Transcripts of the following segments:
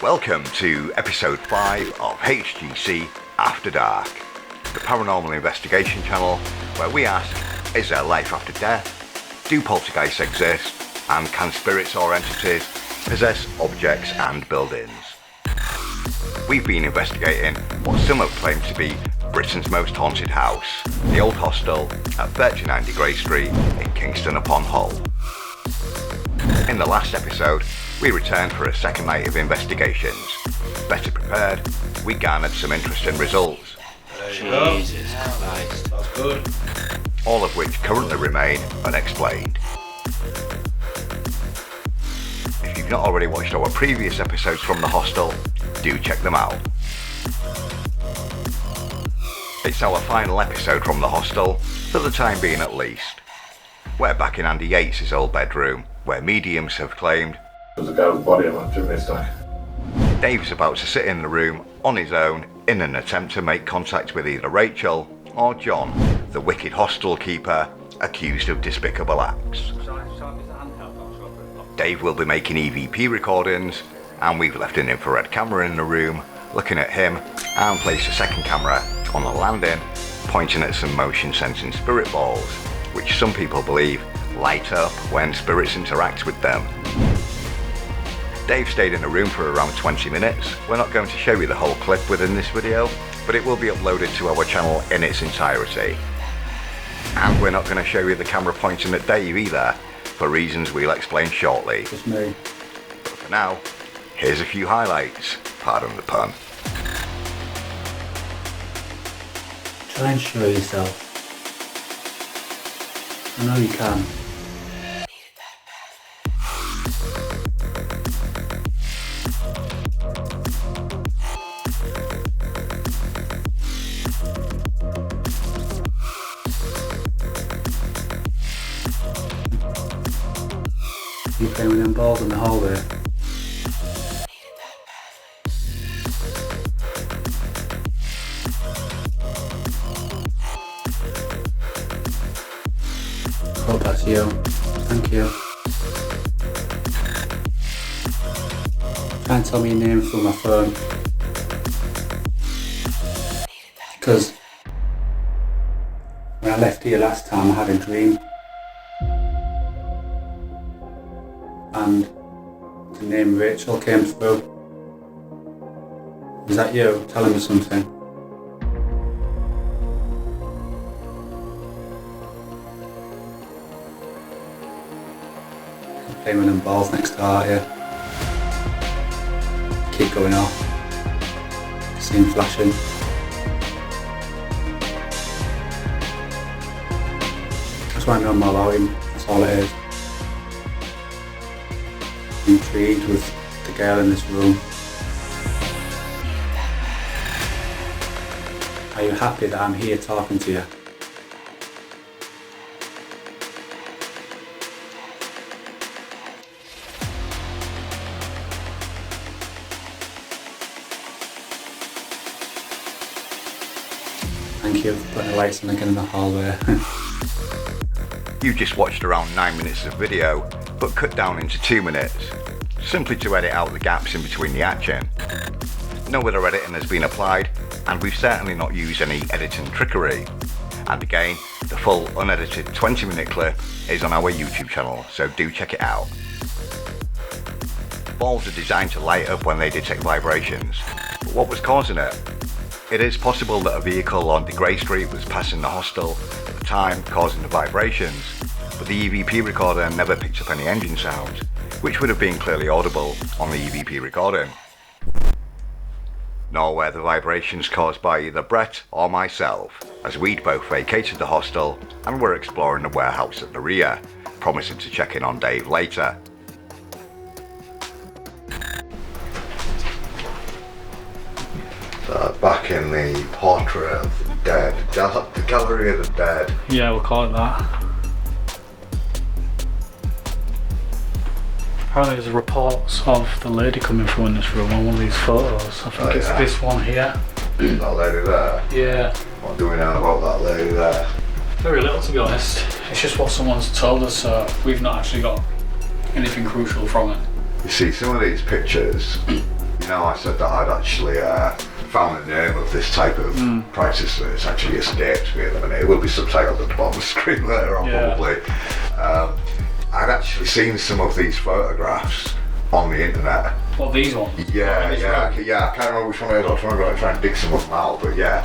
Welcome to episode 5 of HGC Afterdark, the paranormal investigation channel where we ask, is there life after death? Do poltergeists exist? And can spirits or entities possess objects and buildings? We've been investigating what some have claimed to be Britain's most haunted house, the old Hostel at 39 Grey Street in Kingston upon Hull. In the last episode, we returned for a second night of investigations. Better prepared, we garnered some interesting results. Jesus Christ. That's good. All of which currently remain unexplained. If you've not already watched our previous episodes from the Hostel, do check them out. It's our final episode from the Hostel, for the time being at least. We're back in Andy Yates' old bedroom, where mediums have claimed there's a girl's body on that chimney stack. Dave's about to sit in the room on his own in an attempt to make contact with either Rachel or John, the wicked hostel keeper accused of despicable acts. Dave will be making EVP recordings, and we've left an infrared camera in the room looking at him and placed a second camera on the landing pointing at some motion sensing spirit balls, which some people believe light up when spirits interact with them. Dave stayed in the room for around 20 minutes. We're not going to show you the whole clip within this video, but it will be uploaded to our channel in its entirety. And we're not going to show you the camera pointing at Dave either, for reasons we'll explain shortly. It's me. But for now, here's a few highlights, pardon the pun. Try and show yourself. I know you can. You playing with them balls in the hallway? Hope that's you. Thank you. Try and tell me your name through my phone. Because when I left here last time I had a dream. And the name Rachel came through. Is that you telling me something? You're playing with them balls next door, aren't you? Keep going off. See him flashing. I just want to know more about him, that's all it is. Intrigued with the girl in this room. Are you happy that I'm here talking to you? Thank you for putting the lights on again in the hallway. You just watched around 9 minutes of video, but cut down into 2 minutes, simply to edit out the gaps in between the action. No other editing has been applied, and we've certainly not used any editing trickery. And again, the full unedited 20-minute clip is on our YouTube channel, so do check it out. Balls are designed to light up when they detect vibrations, but what was causing it? It is possible that a vehicle on Grey Street was passing the hostel at the time, causing the vibrations, but the EVP recorder never picked up any engine sounds, which would have been clearly audible on the EVP recording. Nor were the vibrations caused by either Brett or myself, as we'd both vacated the hostel and were exploring the warehouse at the rear, promising to check in on Dave later. Back in the portrait of the dead, the gallery of the dead. Yeah, we'll call it that. Apparently there's reports of the lady coming through in this room on one of these photos. I think it's this one here. That lady there? Yeah. What do we know about that lady there? Very little, to be honest. It's just what someone's told us, so we've not actually got anything crucial from it. You see, some of these pictures, you know, I said that I'd actually found the name of this type of crisis. It's actually escaped me at the minute. It will be subtitled at the bottom of the screen later on, probably. I'd actually seen some of these photographs on the internet. What, these ones? Yeah, I can't remember which one it is. I'm trying to try and dig some of them out, but yeah,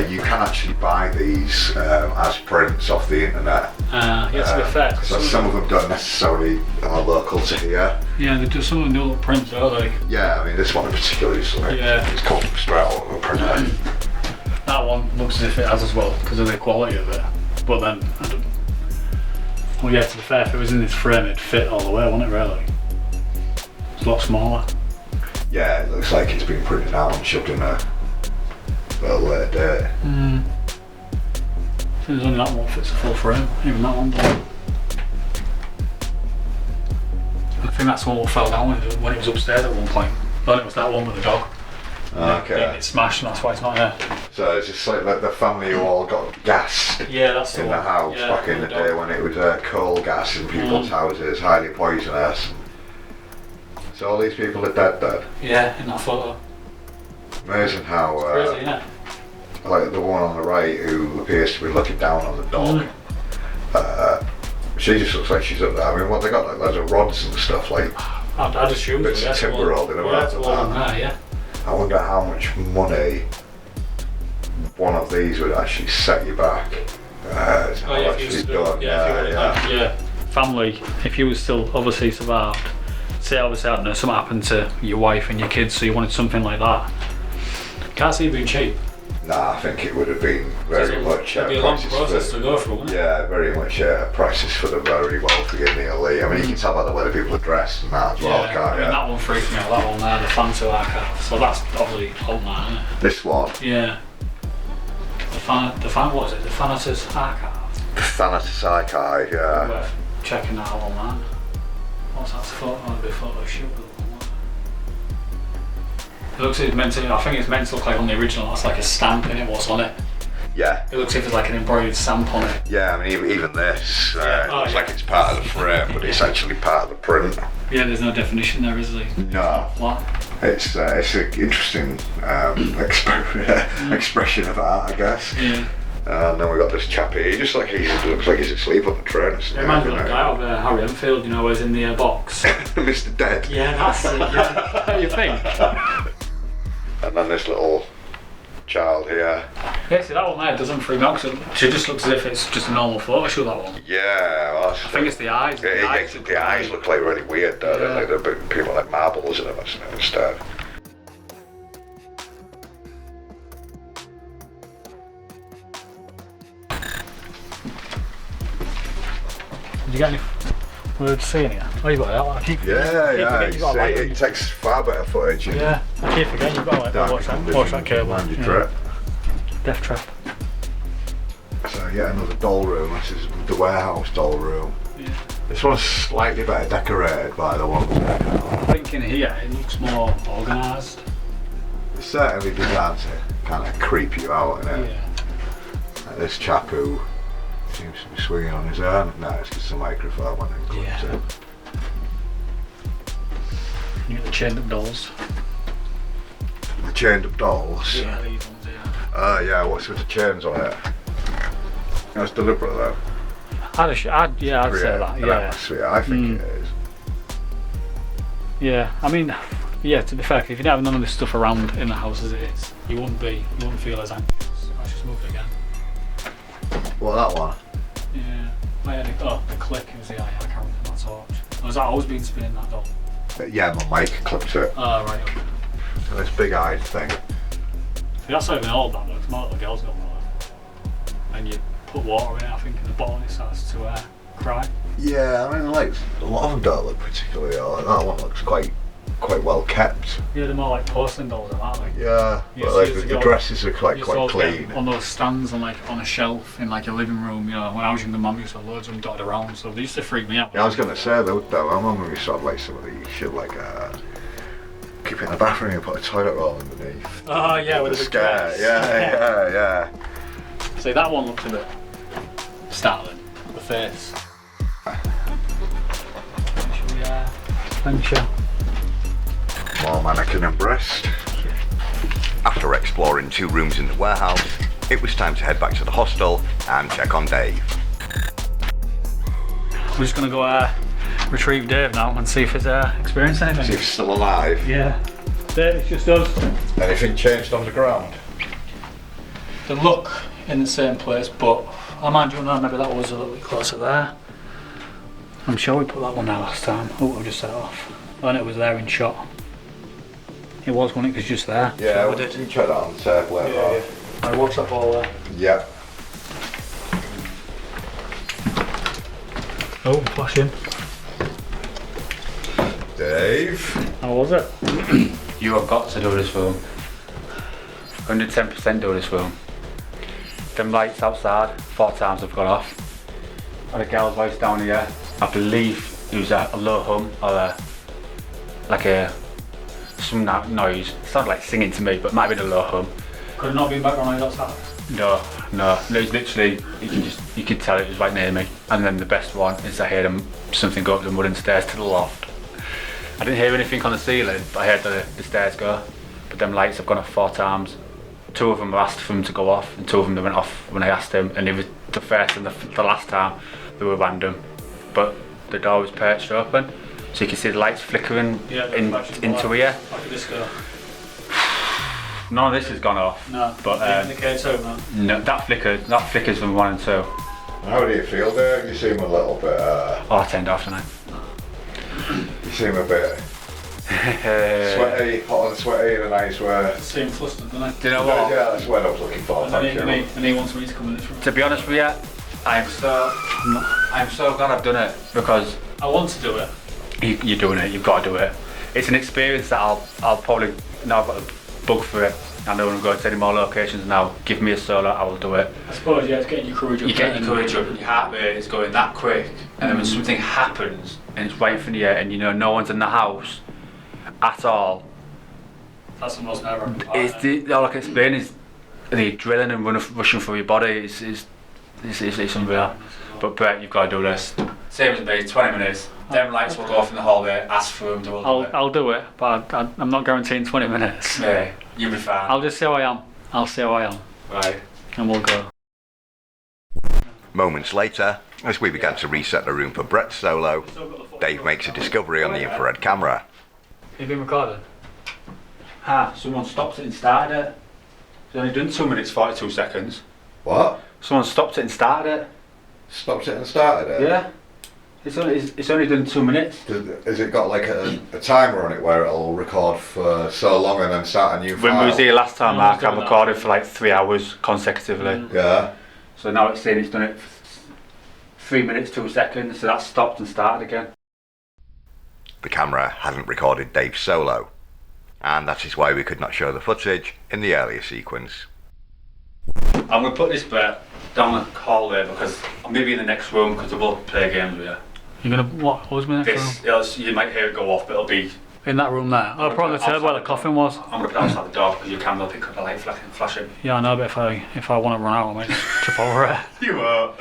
you can actually buy these as prints off the internet. To be fair. So some of them don't necessarily are local to here. Yeah, they do some of them do little prints, don't they? Yeah, I mean this one in particular is like, it's called straight out of a printer. That one looks as if it has as well, because of the quality of it. But then, I don't... Well, yeah, to be fair, if it was in this frame, it'd fit all the way, wouldn't it, really? It's a lot smaller. Yeah, it looks like it's been printed out and shoved in a little dirt. I think there's only that one fits a full frame, even that one doesn't. I think that's the one that fell down when it was upstairs at one point. Thought it was that one with the dog. Okay. It smashed and that's why it's not here. So it's just like the family who all got gassed That's in the house back in the day when it was coal gas in people's houses, highly poisonous. So all these people are dead. Yeah, in that photo. Amazing how, Crazy, isn't it? like the one on the right who appears to be looking down on the dog. She just looks like she's up there. I mean, what they got, like loads of rods and stuff, like I'd assume bits of timber rolled in around yeah. I wonder how much money one of these would actually set you back. Family, if you were still obviously survived, say obviously, I don't know, something happened to your wife and your kids, so you wanted something like that. Can't see it being cheap. Nah, I think it would have been very much it'd be a long process to go through, wouldn't it? Yeah, very much prices for the very wealthy in the elite. I mean, you can tell by the way the people are dressed and that as well, can't you? That one freaked me out, that one there, the Phantom Archive. So that's obviously old man, isn't it? This one? Yeah. What is it? The Thanatos Archive? The Thanatos Archive, yeah. Worth checking that out online. What's that photo? That'd be a photo shoot. It looks like it's meant to, I think it's meant to look like on the original, that's like a stamp in it, what's on it. Yeah. It looks like it's like an embroidered stamp on it. Yeah, I mean even this, looks like it's part of the frame, but it's actually part of the print. Yeah, there's no definition there, is there? No. What? It's an interesting expression of art, I guess. Yeah. And then we got this chap here, he looks like he's asleep on the train. It reminds me of the guy out there, Harry Enfield, you know, who's in the box. Mr. Dead. Yeah, that's it, yeah. What do you think? And then this little child here. Yeah, see that one there doesn't freak me out because she just looks as if it's just a normal photo shoot, that one. Yeah, well, I think it's the eyes. The eyes look like really weird though, yeah. They're people like marbles in them instead. Did you get any words seeing it? Oh, you got that one. It takes far better footage. Yeah, I keep forgetting you've got like watch that cable. Death trap. So yeah, another doll room. This is the warehouse doll room. Yeah. This one's slightly better decorated by the one. I think in here it looks more organised. It's certainly designed to kind of creep you out, innit? Yeah. Like this chap who seems to be swinging on his own. No, it's just a microphone when it comes in. You get the chained up dolls. The chained up dolls? Yeah, these ones here. Yeah, what's with the chains on it? That's deliberate though. I'd say that, yeah. I think it is. Yeah, I mean, yeah, to be fair, if you didn't have none of this stuff around in the house as it is, you wouldn't feel as anxious. I just moved it again. What, that one? Yeah. The click is the eye I can't remember my torch. Has that always been spinning that doll? Yeah, my mic clipped it. Oh, right, okay. So this big eyed thing. See, that's not even old, that looks more like the girl's got one. And you put water in it, I think, in the bottle and it starts to cry. Yeah, I mean, like, a lot of them don't look particularly old. That one looks quite well kept. Yeah, they're more like porcelain dolls, aren't they? Yeah, but like the dresses are quite clean. On those stands and like on a shelf in like a living room, you know, when I was younger, Mum used to have loads of them dotted around, so they used to freak me out. Yeah, I was going to say though, my mum used to have like some of these shit like keep it in the bathroom and put a toilet roll underneath. Oh yeah, with a scare. Yeah. See, that one looks a bit startling. The face. Let me show. More mannequin and breast. After exploring 2 rooms in the warehouse, it was time to head back to the hostel and check on Dave. We're just going to go retrieve Dave now and see if he's experienced anything. See if he's still alive. Yeah. Dave, it's just us. Anything changed on the ground? They look in the same place, but I mind you know maybe that was a little bit closer there. I'm sure we put that one there last time. Oh, we've just set it off. And it was there in shot. It was when it was just there. Yeah, we did. You check that on the tape later on. I watched that ball there. Yeah. Oh, flashing. Dave. How was it? You have got to do this film. 110% do this film. Them lights outside, 4 times have gone off. Had a girl's voice down here. I believe it was a low hum or some noise. It sounded like singing to me, but it might have been a low hum. Could it not be background noise outside? No. It was literally, you could tell it was right near me. And then the best one is I heard something go up the wooden stairs to the loft. I didn't hear anything on the ceiling, but I heard the stairs go. But them lights have gone off 4 times. 2 of them I asked for them to go off, and 2 of them they went off when I asked them. And it was the first and the last time they were random. But the door was perched open, so you can see the lights flickering into here. Like a disco. None of this has gone off. No. But the K2, man. no, that flickers from 1 and 2. How do you feel, Dave? You seem a little bit. I turned off tonight. You seem a bit sweaty, hot and sweaty in a nice way. Same flustered, doesn't it? Do you know what? Yeah, that's what I was looking for. Thank you. And he wants me to come in this room. To be honest with you, I'm so glad I've done it, because I want to do it. you're doing it. You've got to do it. It's an experience that I'll probably, now I've got a bug for it. I know when I'm going to any more locations now. Give me a solo, I will do it. I suppose it's getting your courage up. You get your courage up, and your heart rate is going that quick, and then when something happens and it's right in front of you, and you know no one's in the house at all. That's the most nerve-wracking part. All I can explain is the adrenaline and rushing through your body is unreal. But Brett, you've got to do this. Same as me, 20 minutes. Them lights will go off in the hallway. Ask for them to do it. I'll do it, but I'm not guaranteeing 20 minutes. Yeah, you'll be fine. I'll just see how I am. I'll see how I am. Right. And we'll go. Moments later, as we began to reset the room for Brett's solo, Dave makes a discovery on the infrared camera. You've been recording? Someone stopped it and started it. It's only done 2 minutes 42 seconds. What? Someone stopped it and started it. Stopped it and started it? Yeah. It's only done 2 minutes. Has it got like a timer on it where it'll record for so long and then start a new file? When we was here last time, No, I was Mark, I doing that. recorded for like 3 hours consecutively. Yeah. So now it's saying it's done it for 3 minutes 2 seconds, so that's stopped and started again. The camera hadn't recorded Dave's solo, and that is why we could not show the footage in the earlier sequence. I'm going to put this bit down the hallway because I'm maybe in the next room because we'll play games with you. You're gonna what? What was my next room? You might hear it go off, but it'll be. In that room there. Oh, probably the table where the coffin was. I'm going to put it outside the door because your camera will pick up the light flashing. Yeah, I know, but if I want to run out, I might just trip over it. You won't.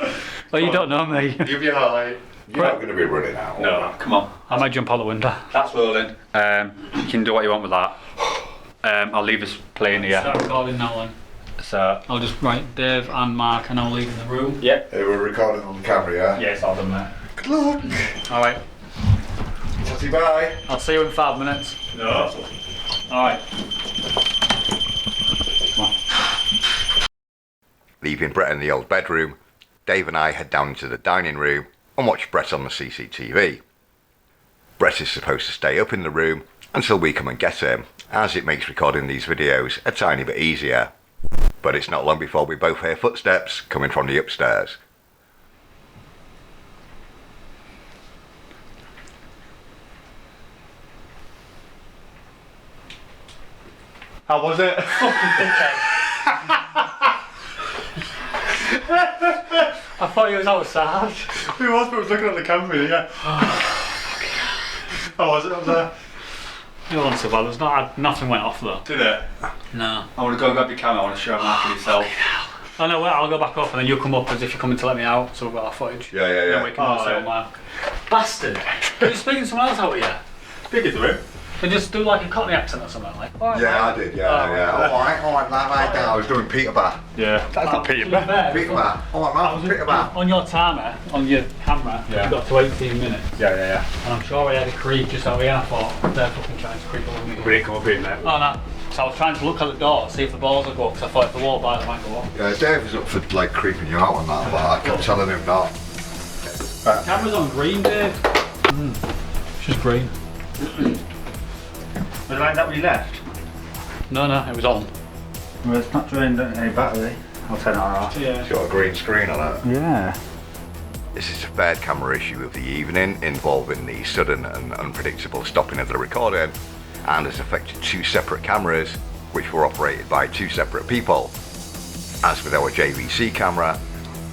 Well, you don't know me. You'll be alright. You're not going to be running out. No, come on. I might jump out the window. That's rolling. You can do what you want with that. I'll leave this playing here. Start recording now then. So. I'll just write Dave and Mark and I'll leave in the room. Yeah. Hey, we're recording on the camera, yeah? Yeah, it's all done there. Good luck. Alright. Tatty bye. I'll see you in 5 minutes. No. Alright. Leaving Brett in the old bedroom, Dave and I head down into the dining room and watch Brett on the CCTV. Brett is supposed to stay up in the room until we come and get him, as it makes recording these videos a tiny bit easier. But it's not long before we both hear footsteps coming from the upstairs. How was it? I thought you was outside. Who was? But I was looking at the camera, yeah. How was it up there? It wasn't so bad. There's nothing went off though. Did it? No. I want to go and grab your camera. I want to show Mark and yourself. Oh no, wait, I'll go back up and then you'll come up as if you're coming to let me out, so we've got our footage. Yeah. Then we can say, Mark. Bastard! Are you speaking to someone else out here? Speaking to him. They just do like a Cockney accent or something like. Yeah, I did. Yeah. All right, mate. I was doing Peterborough. Yeah. That's not Peterborough. Peterborough. All right, mate. Peterborough. On your timer, on your camera, Yeah. you got to 18 minutes. Yeah. And I'm sure I had a creep just over here. I thought they're fucking trying to creep along me. We didn't come up here, mate. Oh no. So I was trying to look at the door, see if the balls would go up, because I thought if the wall by, they might go up. Yeah, Dave was up for like creeping you out on that, but I kept telling him not. Camera's on green, Dave. It's just green. Was it like that when you left? No, it was on. Well, it's not drained any battery. I'll turn it off. Yeah. It's got a green screen on it. Yeah. This is the third camera issue of the evening, involving the sudden and unpredictable stopping of the recording, and has affected two separate cameras, which were operated by two separate people. As with our JVC camera,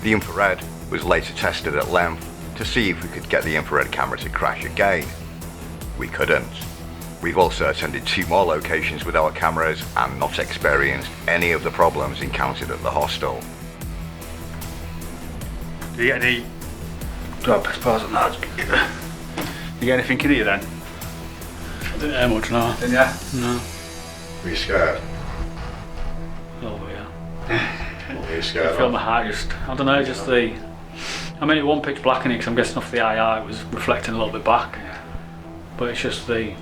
the infrared was later tested at length to see if we could get the infrared camera to crash again. We couldn't. We've also attended two more locations with our cameras and not experienced any of the problems encountered at the hostel. Did you get any... Do I press pause on that? Did you get anything in here then? I didn't hear much, no. Didn't you? No. Were you scared? Oh yeah. Were you I scared? feel my heart just, I don't know, just the... I mean, it wasn't pitch black in it, because I'm guessing off the II it was reflecting a little bit back. Yeah. But it's just the...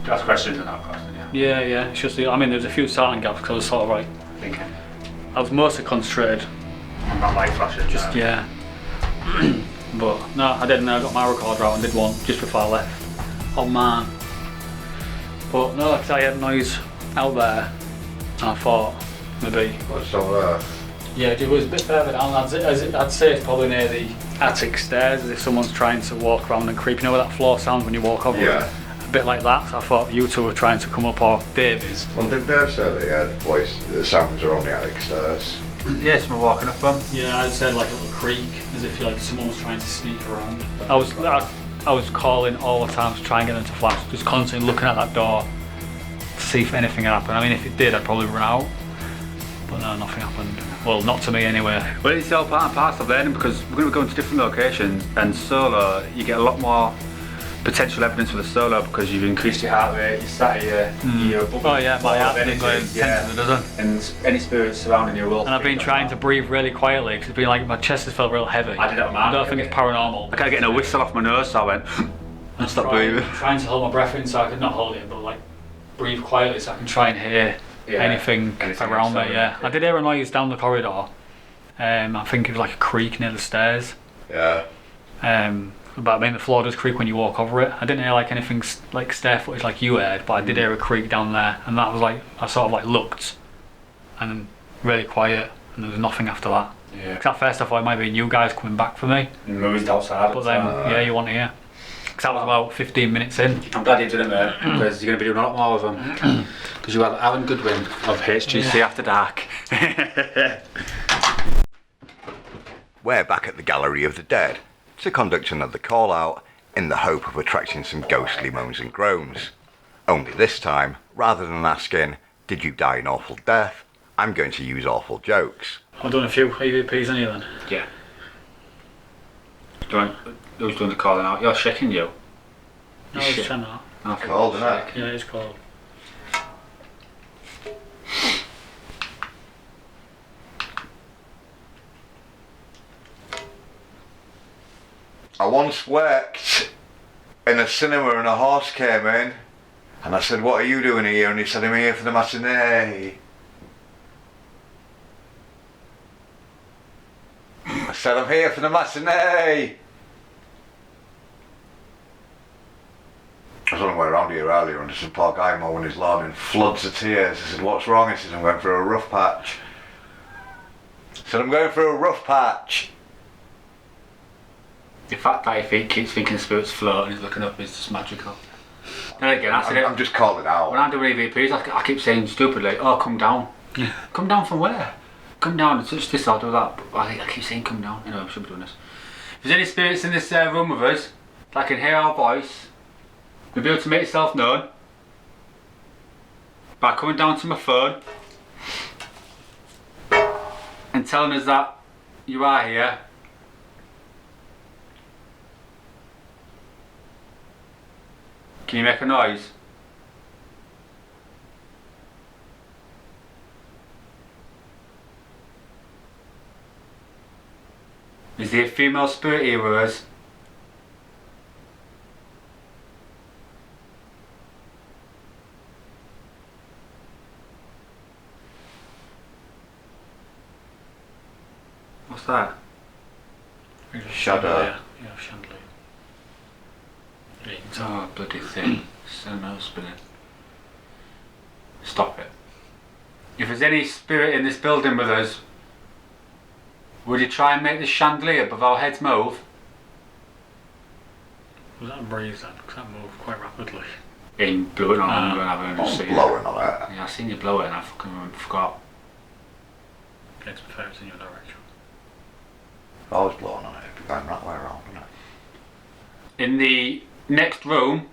That's questions on that cost, didn't you? Yeah, it's just the... I mean, there was a few starting gaps, because I was sort of like... Thinking. I was mostly concentrated. On that light flashing. Just, yeah. But, no, I didn't. I got my recorder out and did one just before I left. Oh, man. But, no, like I said, I had noise out there. And I thought, maybe... What's over there? Yeah, it was a bit further down. I'd say it's probably near the attic stairs, as if someone's trying to walk around and creeping over that floor sound when you walk over it. A bit like that. So I thought you two were trying to come up, or Dave is. Well, did Dave say that he had voice, the sounds are on the attic stairs? Yeah, someone walking up them. Yeah, I'd said like a little creak, as if like someone was trying to sneak around. I was calling all the time to try and get them to flash, just constantly looking at that door to see if anything had happened. I mean, if it did, I'd probably run out. But no, nothing happened. Well, not to me anyway. Well, it's all part and parcel of learning, because we're going to be going to different locations, and solo, you get a lot more potential evidence with a solo because you've increased your heart rate, you're sat here, you're Oh yeah, my heart's been going 10 to the dozen. And any spirits surrounding you will. And I've been trying to breathe really quietly because it's been like my chest has felt real heavy. I did that with I don't think it's paranormal. I can't get a whistle off my nose, so I went and stopped breathing. Trying to hold my breath in so I could not hold it, but like breathe quietly so I can try and hear anything around me. Yeah, I did hear a noise down the corridor. I think it was like a creak near the stairs. Yeah. But I mean, the floor does creak when you walk over it. I didn't hear like anything like stair footage like you heard, but I did hear a creak down there, and that was like I sort of like looked, and then really quiet, and there was nothing after that. Yeah. Because at first I thought it might be you guys coming back for me, Moved outside. but then yeah, you want to hear. Because that was about 15 minutes in. I'm glad you did it, mate, because you're going to be doing a lot more of them. Because you have Alan Goodwin of HGC Afterdark. We're back at the Gallery of the Dead to conduct another call out in the hope of attracting some ghostly moans and groans. Only this time, rather than asking, did you die an awful death, I'm going to use awful jokes. I've done a few EVPs on you then. Yeah. Who's doing the calling out? You're shaking, you. No, I was trying that. Cold, isn't it? Yeah, it's cold. I once worked in a cinema and a horse came in, and I said, what are you doing here? And he said, I'm here for the matinee. I said, I'm here for the matinee. I was on my way around here earlier and there's some poor guy mowing his lawn in floods of tears. I said, what's wrong? He says, I'm going for a rough patch. I said, I'm going for a rough patch. The fact that he keeps thinking the spirit's floating and he's looking up is just magical. And again, I'm just calling out. When I'm doing EVPs, I keep saying stupidly, oh, come down. Yeah. Come down from where? Come down and touch this, I'll do that. But I keep saying come down. You know, I should be doing this. If there's any spirits in this room with us that can hear our voice, you'll be able to make yourself known by coming down to my phone and telling us that you are here. Can you make a noise? Is there a female spirit here with us? What's that? Shadow. Yeah, chandelier. Oh, bloody thing. So no spinning. Stop it. If there's any spirit in this building with us, would you try and make the chandelier above our heads move? Was that a breeze then? Because that moved quite rapidly. In blowing on and having I'm just seen blowing on it. Yeah, I seen you blow it and I fucking forgot. Yeah, to be fair, it's in your direction. I was blowing on it. It'd be going that way around, wouldn't it? In the next room,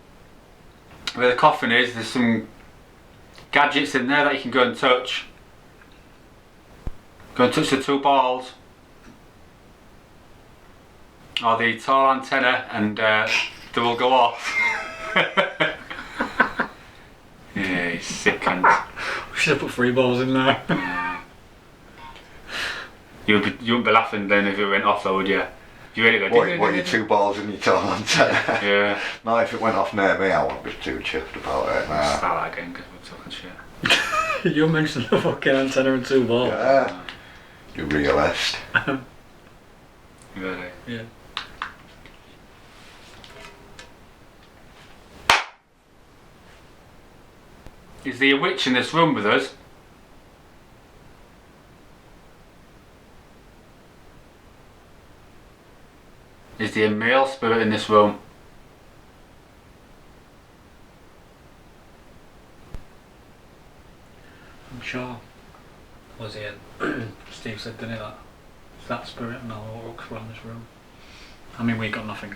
where the coffin is, there's some gadgets in there that you can go and touch. Go and touch the 2 balls. Or the tall antenna, and they will go off. Yeah, he's sick cunt. We should have put 3 balls in there. You wouldn't be laughing then if it went off though, would you? You really go, What, your 2 balls in your tall antenna? Yeah. No, if it went off near me, I wouldn't be too chuffed about it. Nah. Start that again because we're talking shit. You mentioned the fucking antenna and 2 balls. Yeah. You realist. Really? Yeah. Is there a witch in this room with us? Is there a male spirit in this room? I'm sure. Was he in? Steve said, didn't he, that spirit and all looks around this room. I mean, we got nothing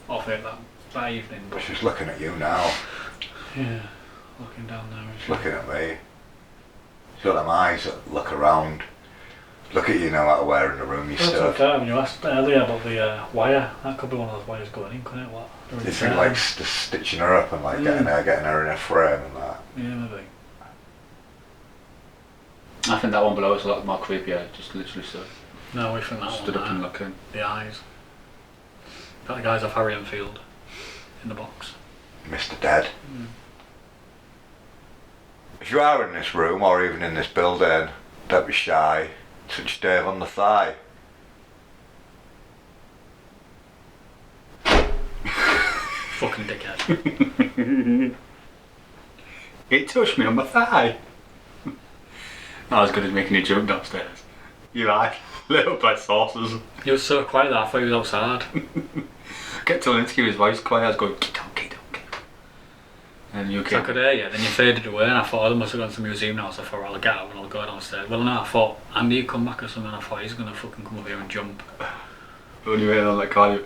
off it that evening, but She's looking at you now. yeah, looking down there. She's looking at me. She's got them eyes that look around. Look at you now out of where in the room you That's stood. okay, when you asked earlier about the wire, that could be one of those wires going in, couldn't it? What? You think like just stitching her up and like getting her in a frame and that. Yeah, maybe. I think that one below is a lot more creepier, just literally stood. No, we think that Stood one up and there. looking. The eyes. Got the guys off Harry Enfield in the box. Mr. Dead. If you are in this room or even in this building, don't be shy. Touch Dave on the thigh. Fucking dickhead. It touched me on my thigh. Not as good as making a joke downstairs. You like little black saucers. He was so quiet that I thought he was outside. Kept telling him to keep his voice quiet. I was going, get down, get down, get down. And you So I could hear you, then you faded away and I thought, I must have gone to the museum now, so I thought I'll get out and I'll go downstairs. Well no, I thought Andy would come back or something, I thought he's gonna fucking come over here and jump. when you went on that car,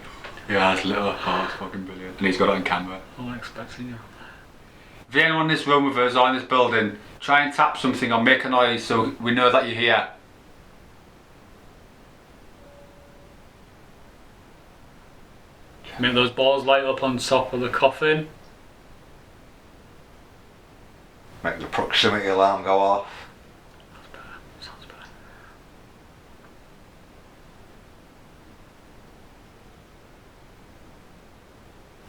yeah, it's little. Oh, it's fucking brilliant. And he's got it on camera. I'm expecting you. If you're anyone in this room with us or in this building, try and tap something or make a noise so we know that you're here. Make those balls light up on top of the coffin. Make the proximity alarm go off. Sounds better.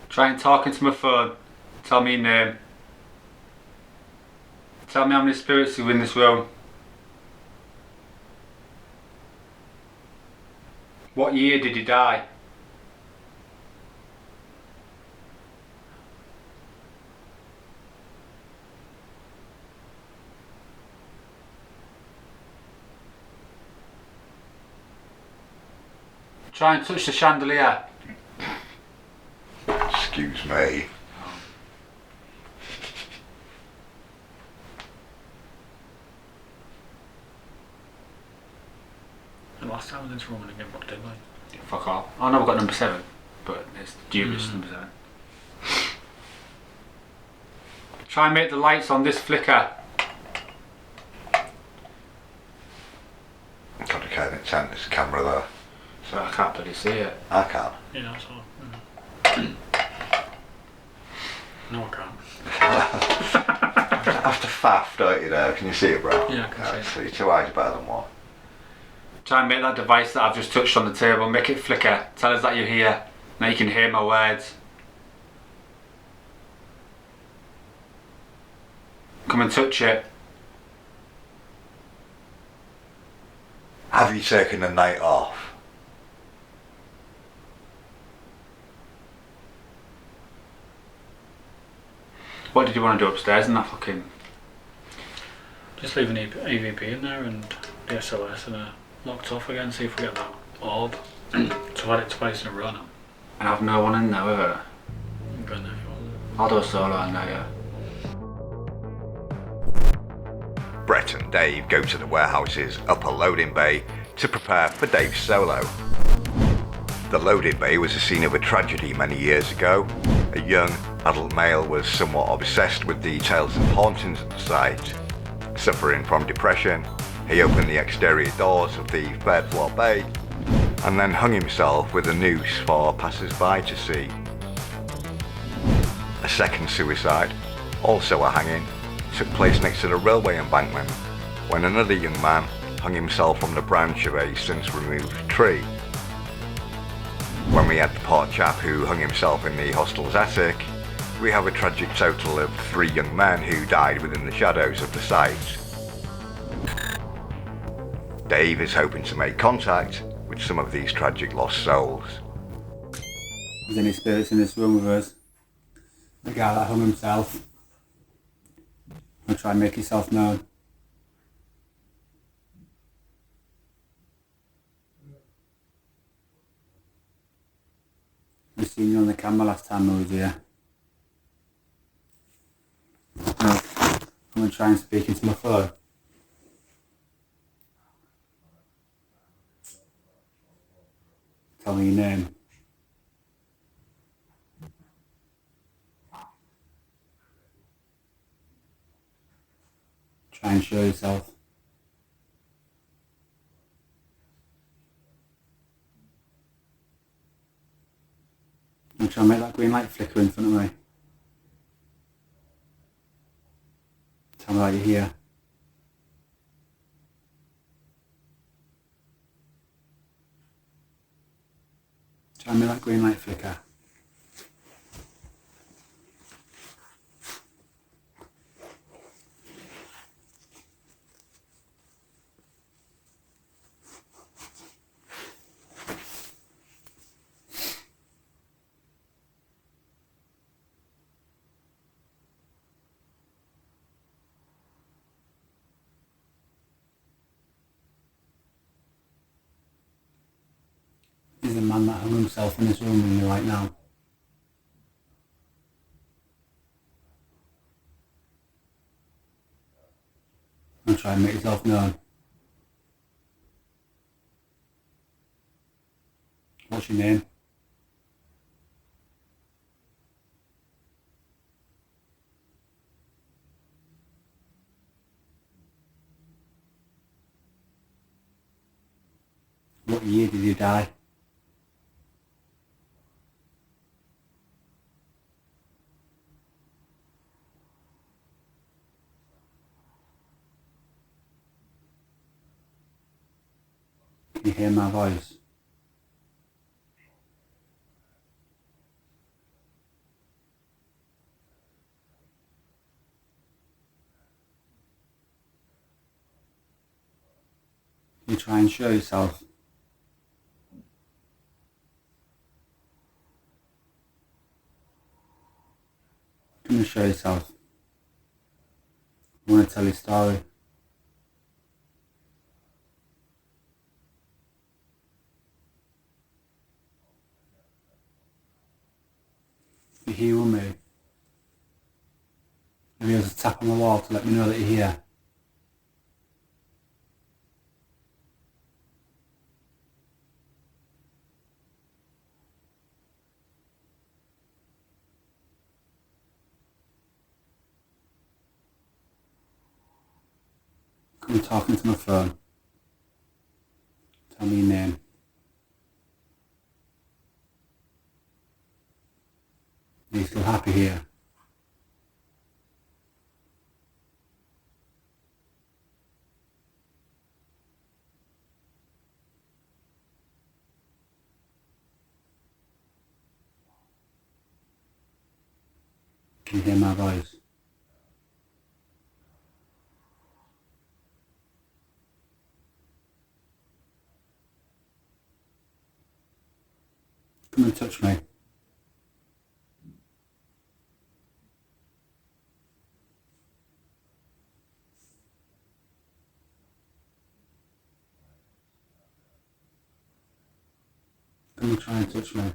Try and talk into my phone. Tell me your name. Tell me how many spirits are in this room. What year did you die? Try and touch the chandelier. Excuse me. The last time I was in this room and I get booked, didn't I? Fuck off. Oh no, we've got number 7, but it's dubious number 7. Try and make the lights on this flicker. Complicated intent, there's a camera there. So I can't bloody see it. I can't. Yeah, that's all. No, I can't. After faff, don't you there? Can you see it, bro? Yeah, I can see it. So your 2 eyes are better than 1. Try and make that device that I've just touched on the table, make it flicker. Tell us that you're here. Now you can hear my words. Come and touch it. Have you taken a night off? What did you want to do upstairs in that fucking... Just leave an EVP in there and the SOS and locked off again, see if we get that orb. So I've had it twice in a row now. And have no one in there with it? I'm going there if you want. I'll do a solo in there, yeah. Brett and Dave go to the warehouse's upper loading bay to prepare for Dave's solo. The loading bay was the scene of a tragedy many years ago. A young adult male was somewhat obsessed with details and hauntings at the site. Suffering from depression, he opened the exterior doors of the third floor bay and then hung himself with a noose for passers-by to see. A second suicide, also a hanging, took place next to the railway embankment when another young man hung himself from the branch of a since removed tree. When we had the poor chap who hung himself in the hostel's attic, we have a tragic total of 3 young men who died within the shadows of the site. Dave is hoping to make contact with some of these tragic lost souls. There's any spirits in this room with us? The guy that hung himself. I'll try and make yourself known. We seen you on the camera last time I was here. I'm going to try and speak into my phone. Tell me your name. Try and show yourself. I'm trying to make that green light flicker in front of me. Tell me that you're here. Try and make that green light flicker. Is the man that hung himself in this room with me right now. And try and make yourself known. What's your name? What year did you die? Can you hear my voice? Can you try and show yourself? Come and show yourself. I want to tell you a story. You're here with me. Maybe there's a tap on the wall to let me know that you're here. Come talking to my phone. Tell me your name. Are you still happy here? Can you hear my voice? Come and touch me. Come and try and touch me.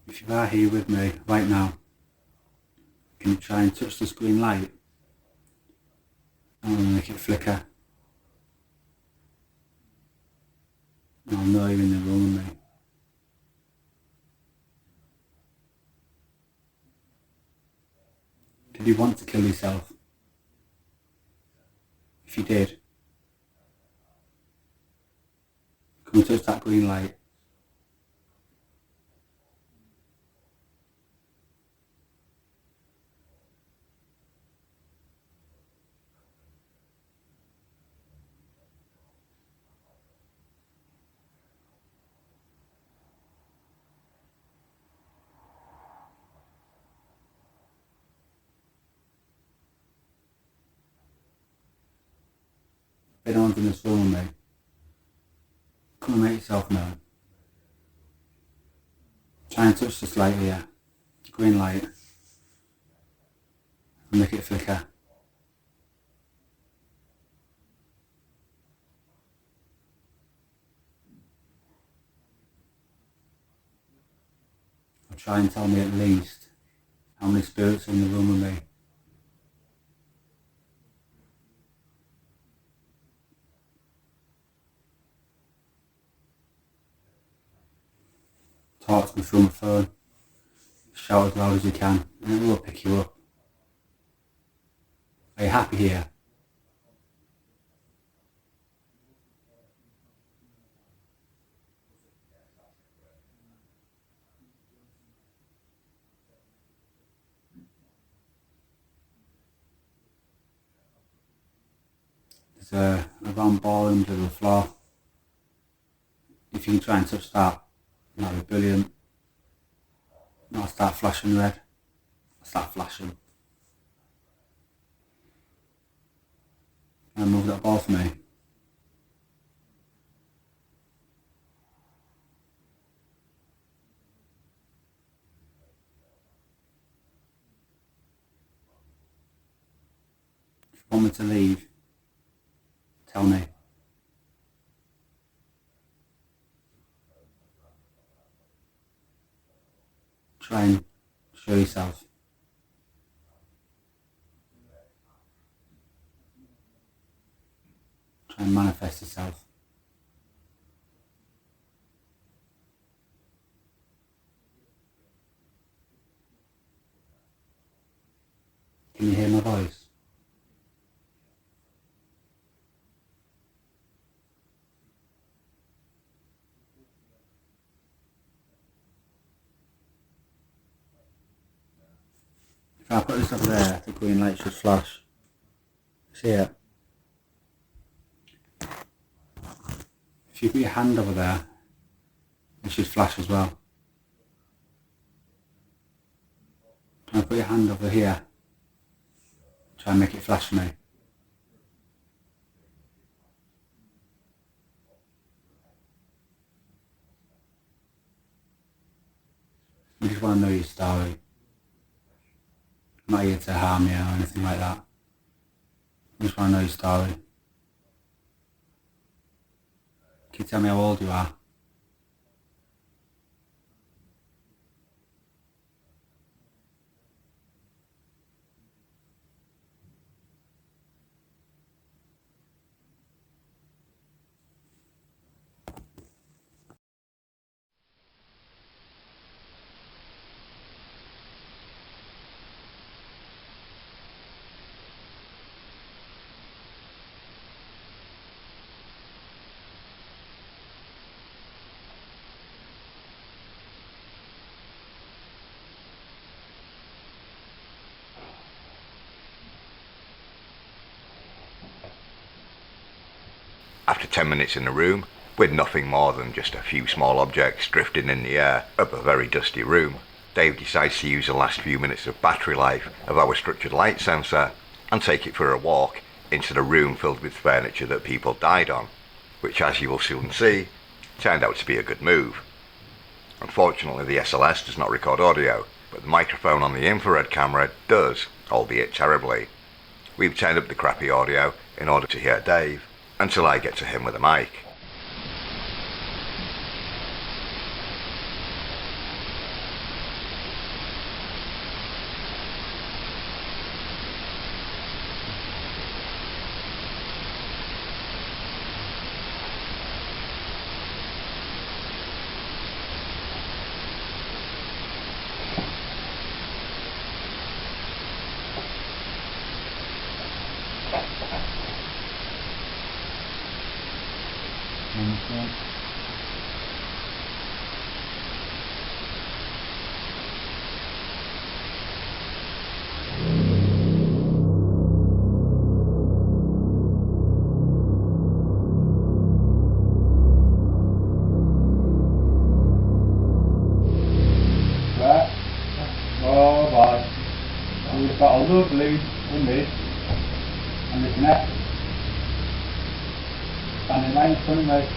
If you are here with me right now, can you try and touch this green light? I'm going to make it flicker. And I'll know you're in the room with me. Did you want to kill yourself? If you did, come and touch that green light. If anyone's in this room with me, come and make yourself known. Try and touch this light here, the green light, and make it flicker. Or try and tell me at least how many spirits are in the room with me. Talk to me through my phone. Shout as loud as you can, and it will pick you up. Are you happy here? There's a round ball under the floor. If you can try and touch that, that'd be brilliant. I'll start flashing red. I'll start flashing. And move that ball for me. If you want me to leave, tell me. Try and show yourself. Try and manifest yourself. Can you hear my voice? If I put this up there, the green light should flash. See it? If you put your hand over there, it should flash as well. Try and put your hand over here. Try and make it flash for me. I just want to know your story. I'm not here to harm you or anything like that. I just want to know your story. Can you tell me how old you are? After 10 minutes in the room, with nothing more than just a few small objects drifting in the air of a very dusty room, Dave decides to use the last few minutes of battery life of our structured light sensor and take it for a walk into the room filled with furniture that people died on, which, as you will soon see, turned out to be a good move. Unfortunately, the SLS does not record audio, but the microphone on the infrared camera does, albeit terribly. We've turned up the crappy audio in order to hear Dave, until I get to him with a mic. We've got a lovely image and this net standing right in front of me,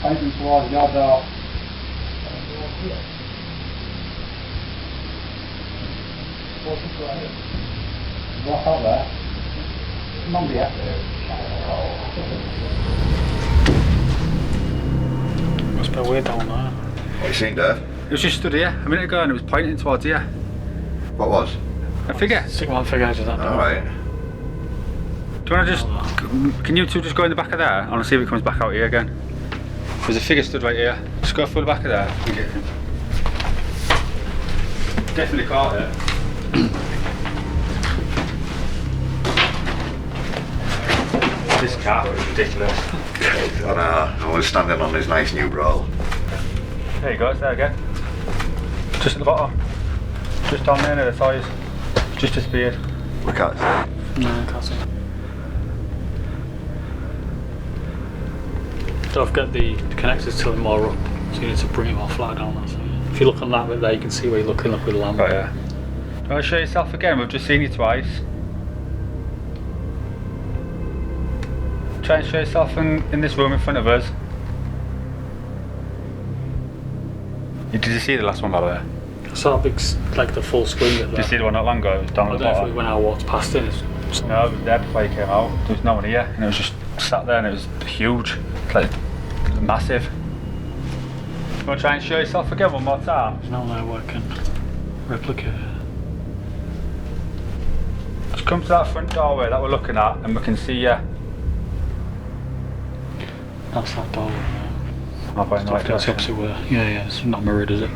pointing towards your door. Walk out there. Come on, dear. Must be weird down there. What you seen, Dave? It was just stood here a minute ago and it was pointing towards here. What was? A figure. Stick one figure out of that door. Alright. Do you want to just, can you two just go in the back of there? I want to see if it comes back out here again. There's a figure stood right here. Just go through the back of there and get him. Definitely caught it. This cat was ridiculous. I know, I was standing on his nice new roll. There you go, it's there again. Just at the bottom. Just down there near the thighs. Just disappeared. We can't see. No, I can't see. Don't forget the connectors to the more up, so you need to bring it more flat down. That's it. If you look on that bit there, you can see where you're looking up with the lamp. Right, yeah. Do you want to show yourself again? We've just seen you twice. Try and show yourself in this room in front of us. Did you see the last one by the way? I saw a big, like the full screen bit there. Did you see the one not long ago? It was down I at the don't know if it bottom. was when I walked past it. No, it was there before you came out. There was no one here, and it was just sat there, and it was huge, like massive. You want to try and show yourself again one more time? There's no there where I can replicate it. Just come to that front doorway that we're looking at, and we can see you. That's that door. I'll put it in the right That's the direction. opposite way. Yeah, it's not mirrored, is it?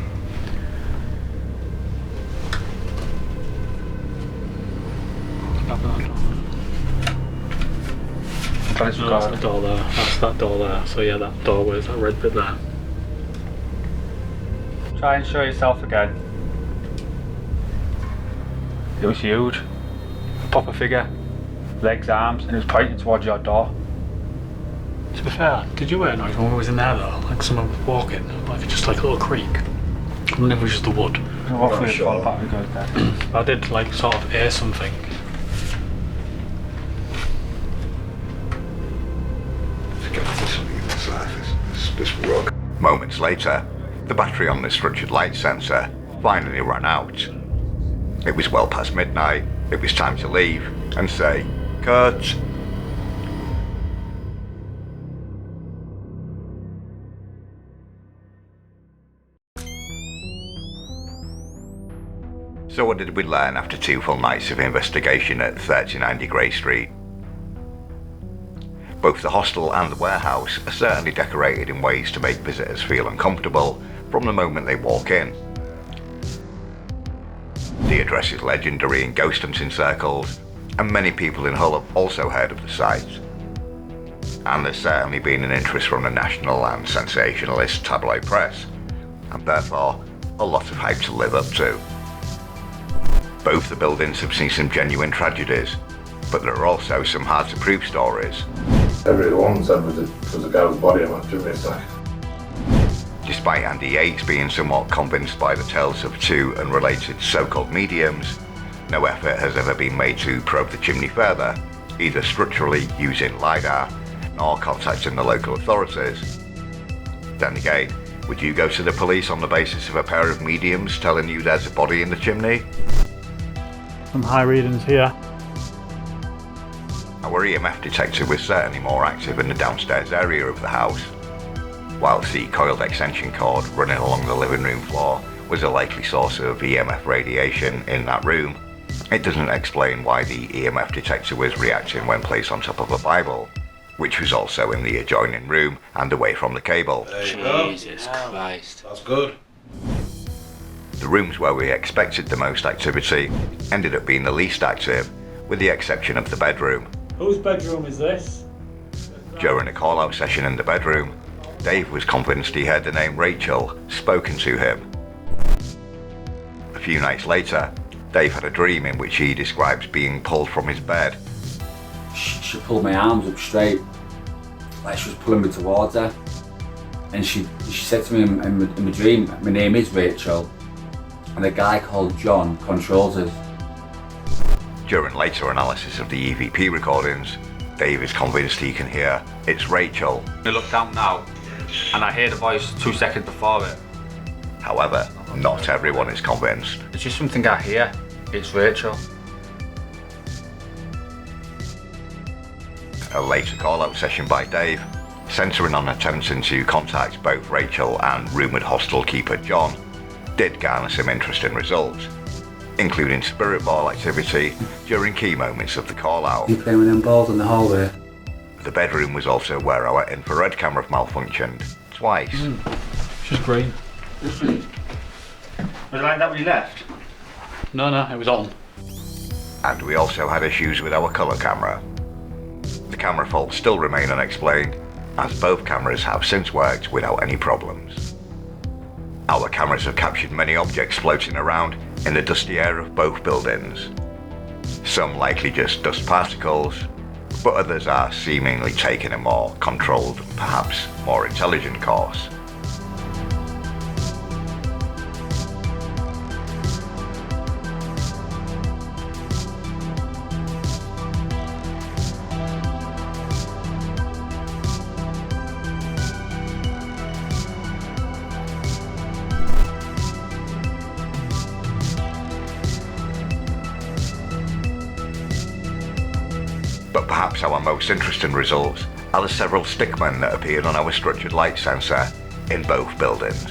Grab that door. But it's No, that's the door there. That's that door there. So yeah, that doorway is that red bit there. Try and show yourself again. It was huge. A proper figure. Legs, arms, and it was pointing towards your door. To be fair, did you hear a noise when we was in there though? Like someone was walking, like just like a little creak. I wonder if it was just the wood. Hopefully it's sure. all battery goes there. I did like sort of hear something. Get to something in the surface. This rug. Moments later, the battery on the structured light sensor finally ran out. It was well past midnight. It was time to leave and say, cut. So what did we learn after 2 full nights of investigation at 39 Grey Street? Both the hostel and the warehouse are certainly decorated in ways to make visitors feel uncomfortable from the moment they walk in. The address is legendary in ghost hunting circles, and many people in Hull have also heard of the site. And there's certainly been an interest from the national and sensationalist tabloid press, and therefore a lot of hype to live up to. Both the buildings have seen some genuine tragedies, but there are also some hard to prove stories. Everyone said it was a girl's body on that chimney stack. Despite Andy Yates being somewhat convinced by the tales of two unrelated so-called mediums, no effort has ever been made to probe the chimney further, either structurally using LiDAR, nor contacting the local authorities. Then again, would you go to the police on the basis of a pair of mediums telling you there's a body in the chimney? Some high readings here. Our EMF detector was certainly more active in the downstairs area of the house. Whilst the coiled extension cord running along the living room floor was a likely source of EMF radiation in that room, it doesn't explain why the EMF detector was reacting when placed on top of a Bible, which was also in the adjoining room and away from the cable. Jesus Christ. That's good. The rooms where we expected the most activity ended up being the least active, with the exception of the bedroom. Whose bedroom is this? During a call-out session in the bedroom, Dave was convinced he heard the name Rachel spoken to him. A few nights later, Dave had a dream in which he describes being pulled from his bed. She pulled my arms up straight, like she was pulling me towards her. And she said to me in my dream, my name is Rachel, and a guy called John controls us. During later analysis of the EVP recordings, Dave is convinced he can hear, "It's Rachel." I look down now, and I hear the voice 2 seconds before it. However, not everyone is convinced. It's just something I hear. It's Rachel. A later call-out session by Dave, centering on attempting to contact both Rachel and rumoured hostel keeper John, did garner some interesting results, including spirit ball activity during key moments of the call-out. You playing with them balls in the hallway? The bedroom was also where our infrared camera malfunctioned, twice. It's just green. Was it like that when you left? No, it was on. And we also had issues with our colour camera. The camera faults still remain unexplained, as both cameras have since worked without any problems. Our cameras have captured many objects floating around in the dusty air of both buildings. Some likely just dust particles, but others are seemingly taking a more controlled, perhaps more intelligent course. But perhaps our most interesting results are the several stickmen that appeared on our structured light sensor in both buildings.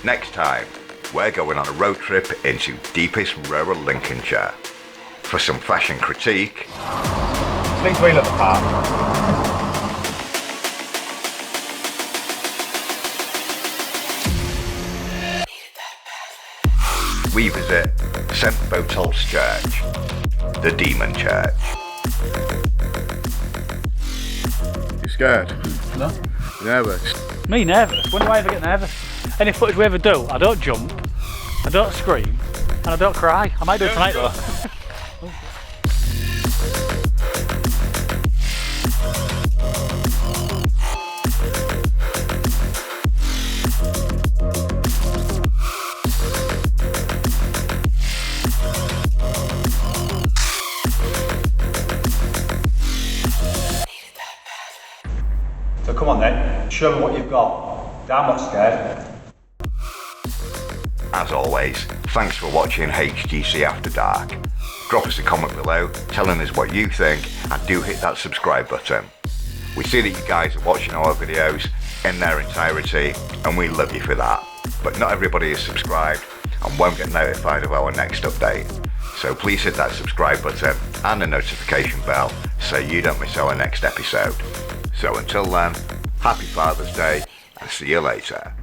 Next time, we're going on a road trip into deepest rural Lincolnshire for some fashion critique. Sleep wheel at the park. We visit St. Botolph's Church, the Demon Church. You scared? No. You nervous? Me nervous? When do I ever get nervous? Any footage we ever do, I don't jump, I don't scream, and I don't cry. I might do it tonight though. So come on then, show me what you've got. I'm not scared. As always, thanks for watching HGC Afterdark. Drop us a comment below telling us what you think, and do hit that subscribe button. We see that you guys are watching our videos in their entirety, and we love you for that. But not everybody is subscribed and won't get notified of our next update. So please hit that subscribe button and the notification bell so you don't miss our next episode. So until then, Happy Father's Day, and see you later.